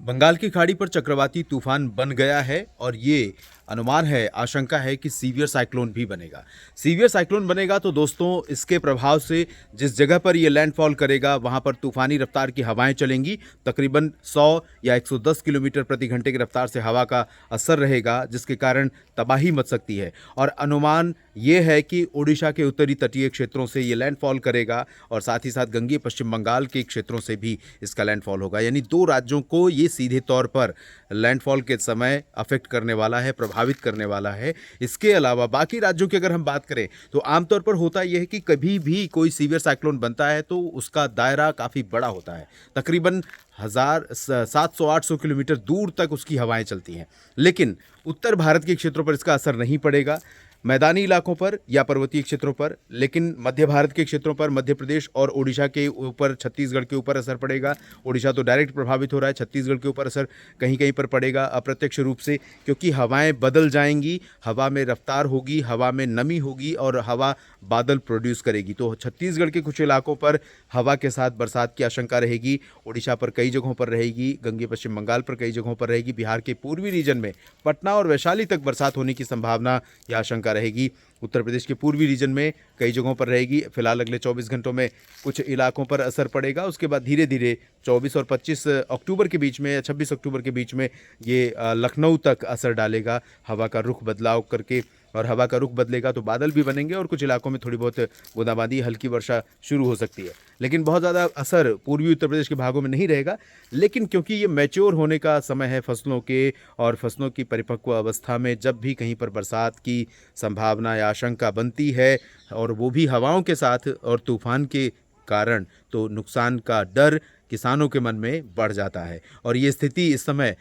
बंगाल की खाड़ी पर चक्रवाती तूफान बन गया है और ये अनुमान है, आशंका है कि सीवियर साइक्लोन भी बनेगा। सीवियर साइक्लोन बनेगा तो दोस्तों इसके प्रभाव से जिस जगह पर ये लैंडफॉल करेगा वहां पर तूफानी रफ्तार की हवाएं चलेंगी। तकरीबन 100 या 110 किलोमीटर प्रति घंटे की रफ्तार से हवा का असर रहेगा, जिसके कारण तबाही मच सकती है। और अनुमान ये है कि ओडिशा के उत्तरी तटीय क्षेत्रों से ये लैंडफॉल करेगा और साथ ही साथ गंगीय पश्चिम बंगाल के क्षेत्रों से भी इसका लैंडफॉल होगा। यानी दो राज्यों को ये सीधे तौर पर लैंडफॉल के समय अफेक्ट करने वाला है, प्रभावित करने वाला है। इसके अलावा बाकी राज्यों की अगर हम बात करें तो आमतौर पर होता यह है कि कभी भी कोई सीवियर साइक्लोन बनता है तो उसका दायरा काफ़ी बड़ा होता है। तकरीबन 700-800 किलोमीटर दूर तक उसकी हवाएं चलती हैं। लेकिन उत्तर भारत के क्षेत्रों पर इसका असर नहीं पड़ेगा, मैदानी इलाकों पर या पर्वतीय क्षेत्रों पर। लेकिन मध्य भारत के क्षेत्रों पर, मध्य प्रदेश और ओडिशा के ऊपर, छत्तीसगढ़ के ऊपर असर पड़ेगा। ओडिशा तो डायरेक्ट प्रभावित हो रहा है, छत्तीसगढ़ के ऊपर असर कहीं कहीं पर पड़ेगा अप्रत्यक्ष रूप से, क्योंकि हवाएं बदल जाएंगी, हवा में रफ्तार होगी, हवा में नमी होगी और हवा बादल प्रोड्यूस करेगी। तो छत्तीसगढ़ के कुछ इलाकों पर हवा के साथ बरसात की आशंका रहेगी, ओडिशा पर कई जगहों पर रहेगी, गंगीय पश्चिम बंगाल पर कई जगहों पर रहेगी, बिहार के पूर्वी रीजन में पटना और वैशाली तक बरसात होने की संभावना या आशंका रहेगी। उत्तर प्रदेश के पूर्वी रीजन में कई जगहों पर रहेगी। फिलहाल अगले 24 घंटों में कुछ इलाकों पर असर पड़ेगा, उसके बाद धीरे धीरे 24 और 25 अक्टूबर के बीच में या 26 अक्टूबर के बीच में ये लखनऊ तक असर डालेगा हवा का रुख बदलाव करके। और हवा का रुख बदलेगा तो बादल भी बनेंगे और कुछ इलाकों में थोड़ी बहुत बूंदाबांदी, हल्की वर्षा शुरू हो सकती है। लेकिन बहुत ज़्यादा असर पूर्वी उत्तर प्रदेश के भागों में नहीं रहेगा। लेकिन क्योंकि ये मैच्योर होने का समय है फसलों के, और फसलों की परिपक्व अवस्था में जब भी कहीं पर बरसात की संभावना या आशंका बनती है और वो भी हवाओं के साथ और तूफान के कारण, तो नुकसान का डर किसानों के मन में बढ़ जाता है। और ये स्थिति इस समय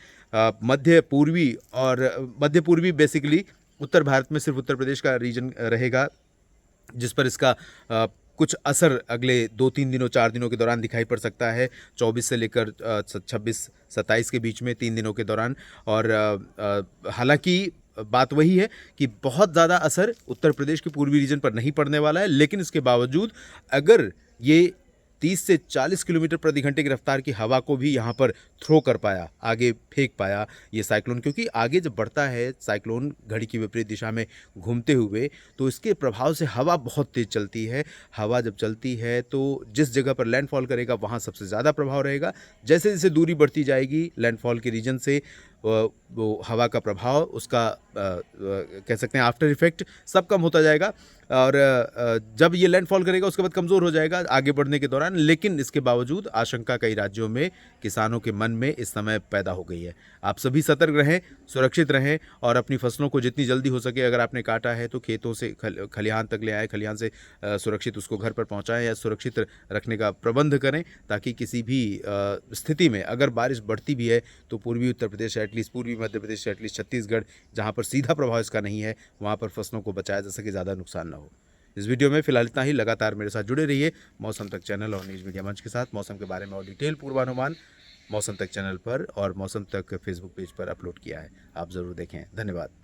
मध्य पूर्वी बेसिकली उत्तर भारत में सिर्फ उत्तर प्रदेश का रीजन रहेगा, जिस पर इसका कुछ असर अगले 2-3 दिनों, 4 दिनों के दौरान दिखाई पड़ सकता है। 24 से लेकर 26-27 के बीच में 3 दिनों के दौरान। और हालांकि बात वही है कि बहुत ज़्यादा असर उत्तर प्रदेश के पूर्वी रीजन पर नहीं पड़ने वाला है। लेकिन इसके बावजूद अगर ये 30 से 40 किलोमीटर प्रति घंटे की रफ्तार की हवा को भी यहाँ पर थ्रो कर पाया, आगे फेंक पाया ये साइक्लोन, क्योंकि आगे जब बढ़ता है साइक्लोन घड़ी की विपरीत दिशा में घूमते हुए, तो इसके प्रभाव से हवा बहुत तेज चलती है। हवा जब चलती है तो जिस जगह पर लैंडफॉल करेगा वहाँ सबसे ज़्यादा प्रभाव रहेगा। जैसे जैसे दूरी बढ़ती जाएगी लैंडफॉल के रीजन से, वो हवा का प्रभाव, उसका कह सकते हैं आफ्टर इफेक्ट, सब कम होता जाएगा। और जब ये लैंडफॉल करेगा उसके बाद कमज़ोर हो जाएगा आगे बढ़ने के दौरान। लेकिन इसके बावजूद आशंका कई राज्यों में, किसानों के मन में इस समय पैदा हो गई है। आप सभी सतर्क रहें, सुरक्षित रहें और अपनी फसलों को जितनी जल्दी हो सके, अगर आपने काटा है तो खेतों से खलिहान तक ले आए, खलिहान से सुरक्षित उसको घर पर पहुँचाएँ या सुरक्षित रखने का प्रबंध करें, ताकि किसी भी स्थिति में अगर बारिश बढ़ती भी है तो पूर्वी उत्तर प्रदेश, एटलीस्ट पूर्वी मध्य प्रदेश, एटलीस्ट छत्तीसगढ़, जहाँ पर सीधा प्रभाव इसका नहीं है, वहाँ पर फसलों को बचाया जा सके, ज़्यादा नुकसान ना हो। इस वीडियो में फिलहाल इतना ही। लगातार मेरे साथ जुड़े रहिए मौसम तक चैनल और न्यूज़ मीडिया मंच के साथ। मौसम के बारे में और डिटेल पूर्वानुमान मौसम तक चैनल पर और मौसम तक फेसबुक पेज पर अपलोड किया है, आप ज़रूर देखें। धन्यवाद।